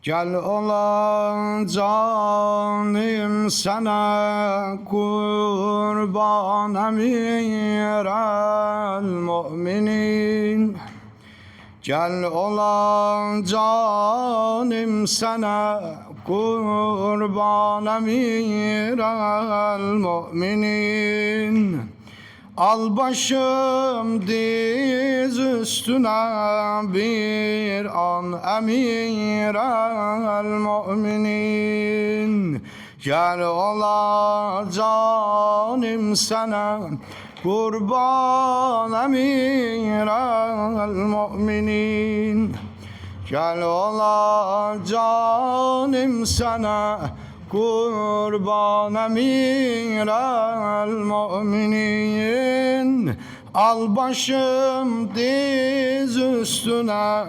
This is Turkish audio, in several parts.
Gel ola canım sana kurban emirel müminin. Gel ola canım sana kurban emirel müminin. Al başım diz üstüne bir an emirel müminin. Gel ola canım sana kurban emirel müminin. Gel ola canım sana kurban emirel müminin. Al başım diz üstüne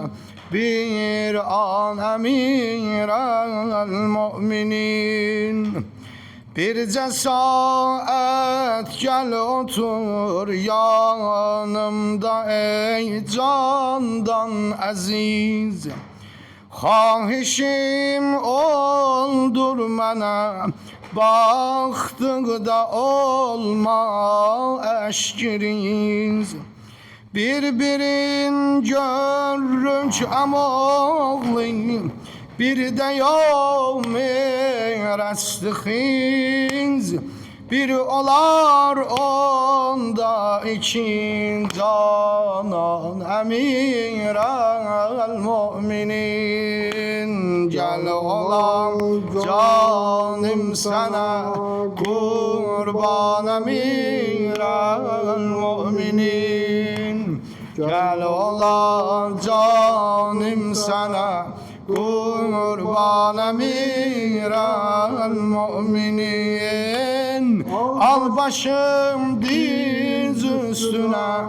bir an emirel müminin. Bir saat gel otur yanımda ey candan aziz. Xahişim oldur mənə, baxdıqda olma əşkiriz. Bir-birin görürük əmoğlu, bir də yevmi rəstixiz. Bir olar onda iki canan emirel müminin. Gel ola canım sana kurban emirel müminin. Gel ola canım sana kurban emirel müminin. Al başım diz üstüne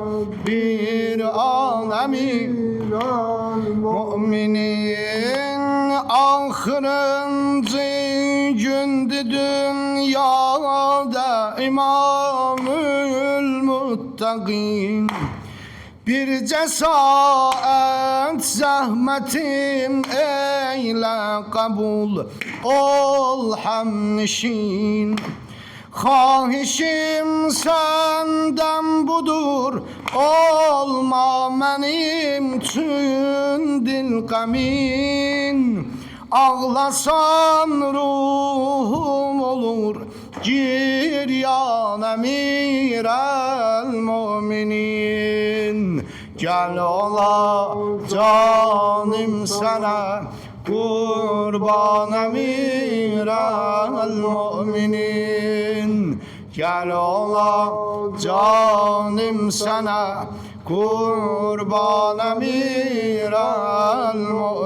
bir an emirel müminin. Ahırıncı gündü dünyada İmamül Muttaqin. Bir saat zahmetim eyle kabul ol hamnişin. Xahişim senden budur, olma benim tüm dil gamin. Ağlasan ruhum olur giryan emirel müminin. Gel ola canım sana kurban emirel müminin. Gel ola canım sana kurban emirel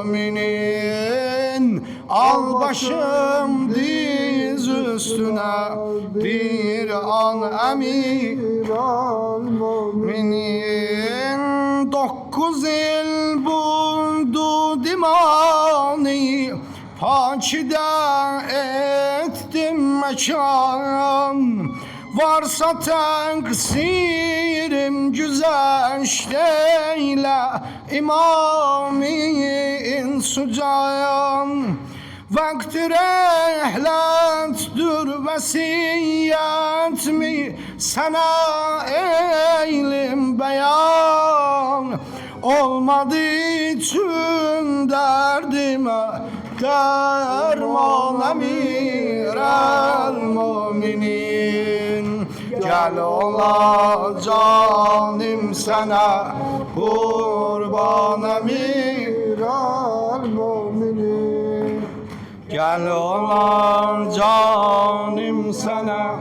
müminin. Al başım diz üstüne bir an emirel müminin. 9 yıl buldu dimani, pakide ettim mekan. Varsa teksirim güzeşteyle İmam-ı İnsucan. Vakti rehlettir vesiyet mi sana eylim beyan. Olmadı tüm derdime derman emirel müminin. Gel ola canım sana kurban emirel müminin. Gel ola canım sana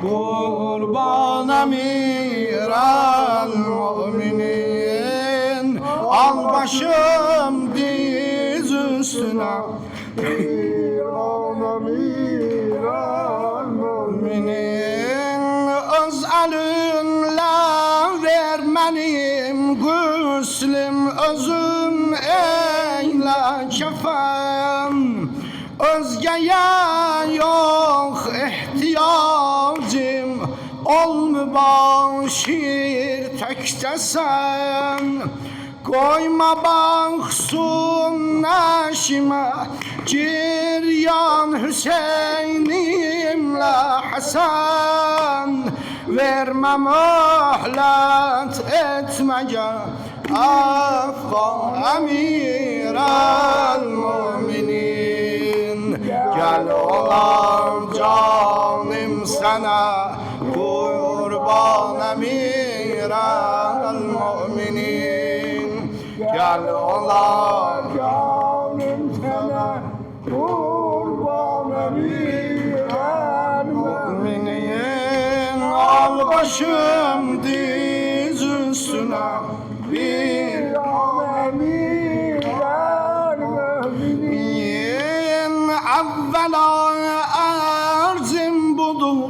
kurban emirel müminin. Al başım diz üstüne bir an emirel müminin. Öz elinle ver benim güslüm, özüm eyle kefen. Özgeye yok ihtiyacım, ol mübaşir tekte sen. Koyma baksın neşime Ciryan Hüseyin'imle Hasan Verme mühlet etmece Afgan emir el-müminin Gel olam canım sana Kurban emir el-müminin Gel olam canım sana Kurban emir el-müminin Al başım diz üstüne Bir emir el-müminin Evvela arzim budur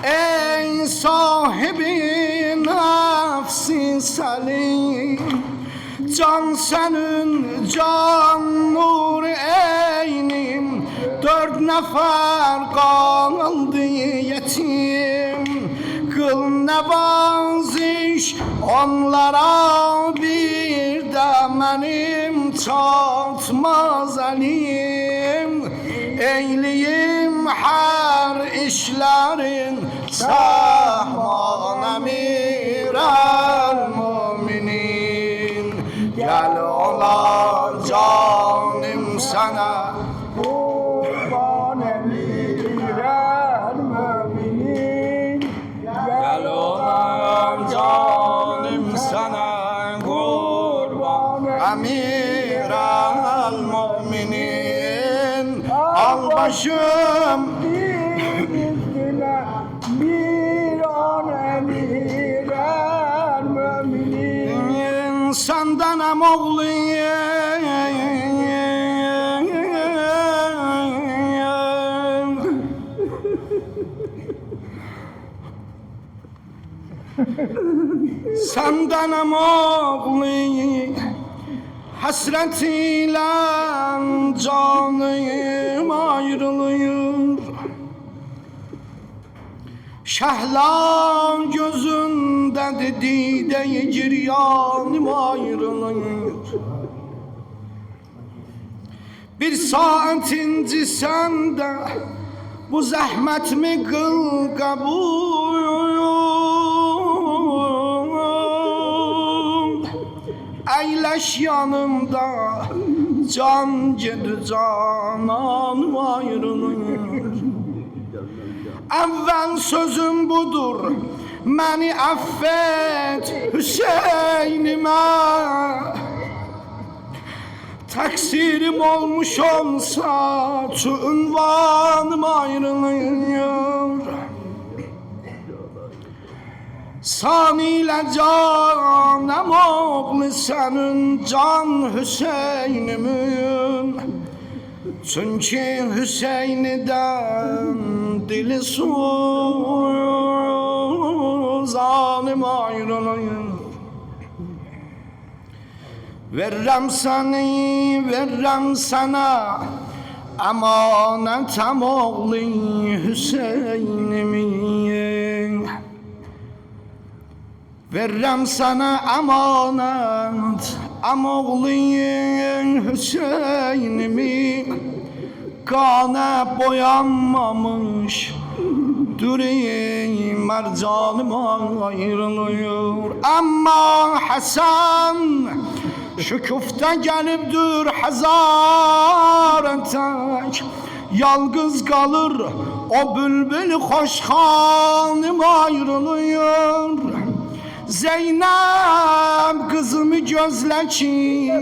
Ey sahibi nefsi selim Can senin can nur eynim Dört nefer kaldı yetim Kıl nevaziş onlara bir de benim çatmaz elim Eyleyim her işlerin sahman emir el-müminin Gel ola canım sana Kurban emir el-müminin Gel ola canım sana Kurban emir el-müminin Al başım üstüne bir an emir el-müminin Senden em Senden em Hasret ile canım ayrılıyor Şehla gözünde dide ciryanım ayrılıyor Bir saat inci sende bu zahmet mi kıl kabul Eyleş yanımda can cedi cananım ayrılıyor Evvel sözüm budur Beni affet Hüseyin'ime Taksirim olmuş olsa Şu ünvanım ayrılıyor Saniyle canım oğlu senin Can Hüseyin'imin Çünkü Hüseyin'den dili suzanım ayrılıyor Verrem seni, verrem sana Emanetem oğlu Hüseyin'imin Verrem sana emanet Oğlu Hüseyin'imi Kana boyanmamış Düreyim mercanıma ayrılıyor Ama Hasan Şu küfte gelipdir hazar etek Yalgız kalır o bülbül hoşhanım ayrılıyor Zeynep kızımı gözle ki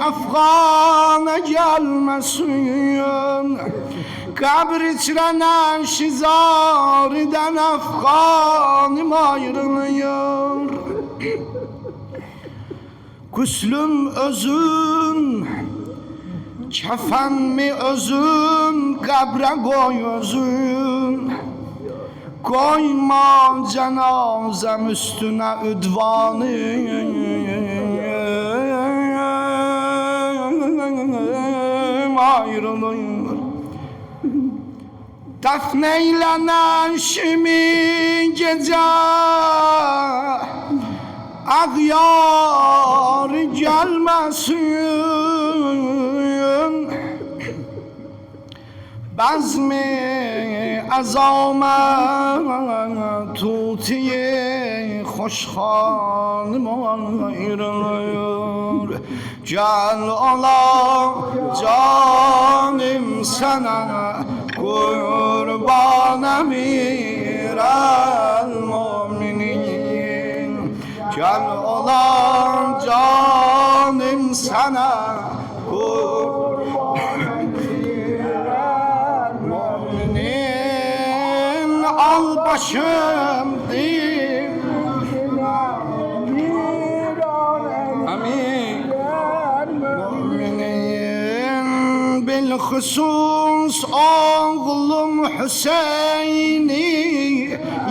Afgan'a gelmesin Kabr içrenen şizariden Afganım ayrılıyor Guslüm özün Kefen mi özün Kabre koy özün Koyma cenazem üstüne üdvanı ayrılıyor Defneylenen şimdi gece Ağyar gelmesin bazmi azama tutiye hoşxanım ayrılıyor. Gel ola canım sana kurban emir el müminin. Gel ola canım sana kurban emir el müminin. Al başım değil. Amin. Bilhusus oğlum Hüseyin'i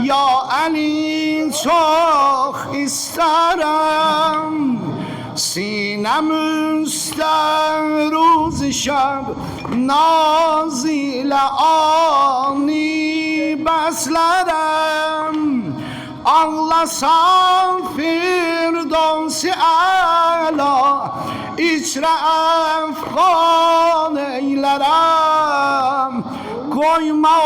ya Ali çok isterim. Sinem üstte roz şeb naz ile ani beslerim. Ağlasam firdevs-i âlâ içre efgan eylerem. Koyma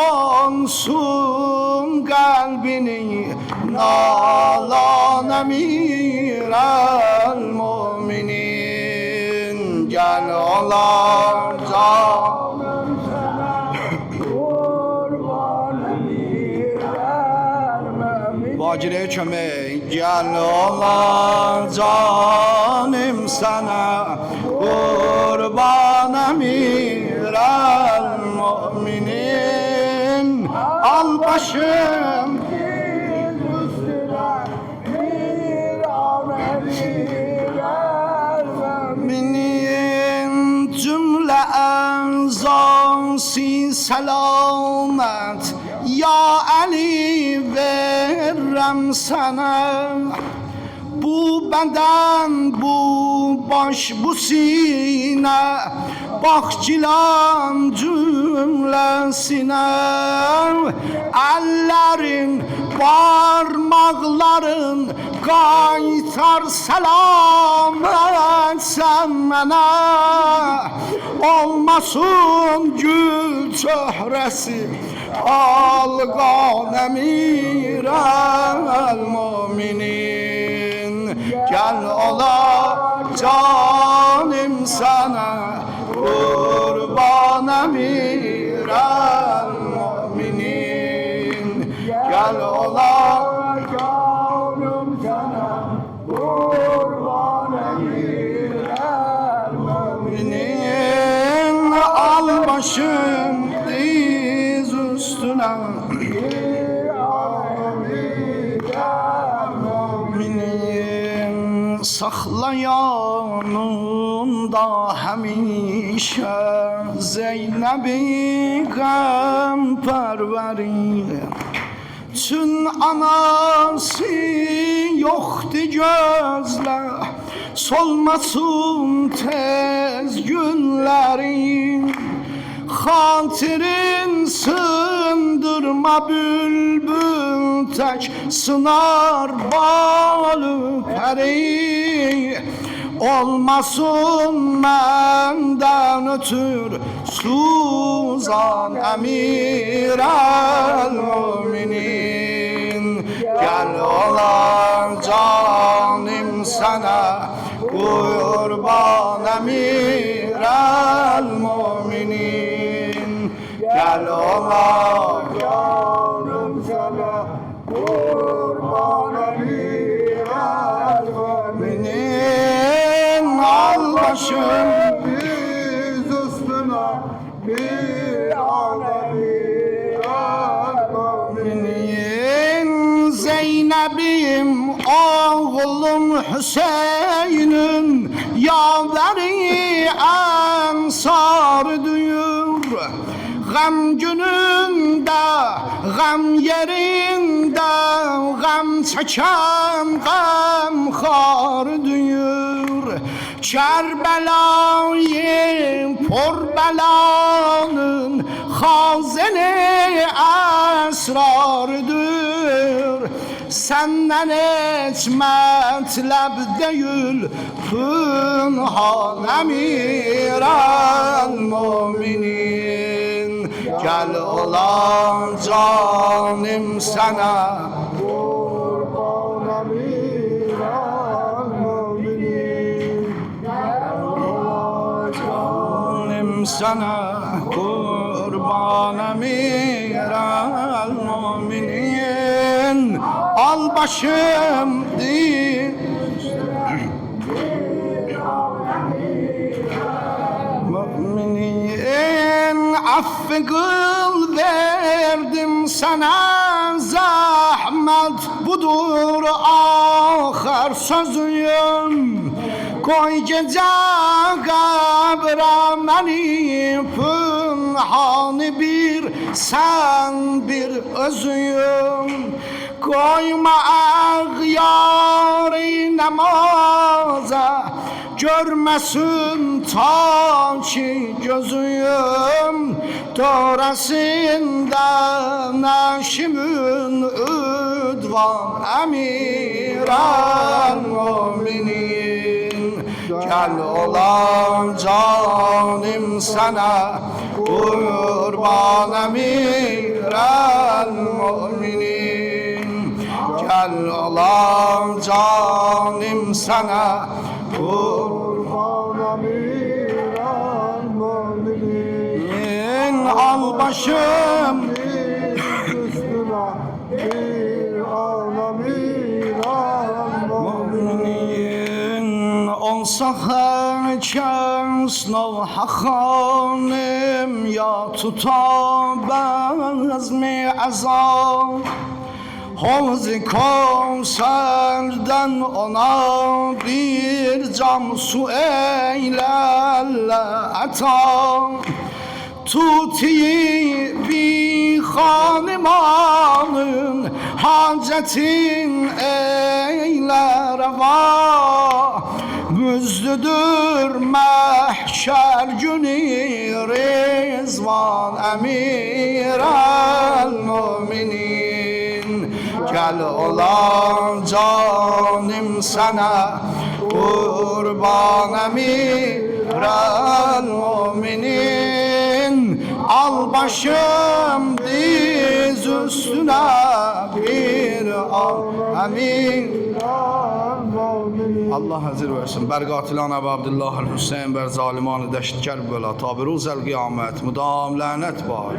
olsun kalbini nalan emir el müminin. Gel ola canım sana kurban emir el müminin. Bacire çömek gel ola canım sana kurban emir el müminin. Al başım üstüne bir an emir el müminin. Cümle enzası selamet ya Ali verem sana. Bu beden, bu baş, bu sine, bakçılan cümlesine. Ellerin, parmakların kaytar selamet sen bana. Olmasın gül çöhresi algan emir el müminin. Gel ola canım sana kurban emir el müminin. Gel ola canım sana kurban emir el müminin. Al başım diz üstüne sakla yanında hemişe Zeynep'i gamperveri. Tün anası yoktu gözle, solmasın tez günlerin. Hatirin sındırma bülbül tek sınar balı peri. Olmasın benden ötür suzan emir el müminin. Gel ola canım sana kurban emir el müminin. Gel ola canım sana kurban emir el müminin. Al başım diz üstüne bir an emir el müminin. Zeynep'im oğlum Hüseyin'im yaveri ensar duyur. Gam gününde, gam yerinde, gam çeken gamhar duyur. Kerbela'yı porbelanın hazine esrardır. senden hiç metleb değil pünhan emir el müminin. Gel olan canım sana kurban emir el müminin. Gel olan canım sana kurban emir el müminin. Al başım değil müminin, affı kıl verdim sana, zahmet budur ahir sözüm. Koy gece kabre beni pünhan bir sen bir özüm. Koyma ağyarı namaza, görmesin ta ki gözüm. Torasında naşimin üdvan emir el müminin. Gel olan canım sana kurban emir el müminin. Gel olan canım sana kurban emir el müminin. Al başım üstüne bir alemir el müminin. Olsa herkes novha hanım, ya tutabez mi azam. Havz-ı Kevser'den ona bir cam su eyle ata. Tuti bir hanimanın hacetin eyle reva. Müzdüdür mahşer günü Rizvan emir el müminin. Gel olan canım sana kurban emir el müminin. Al başım diz üstüne bir al emir. Allah hazır versin. Bər qatilana və Abdullah el-Hüseyin, bər zalimanı dəşt Kərbela, ta bir ruz el-qiyamət, müdam lənət var.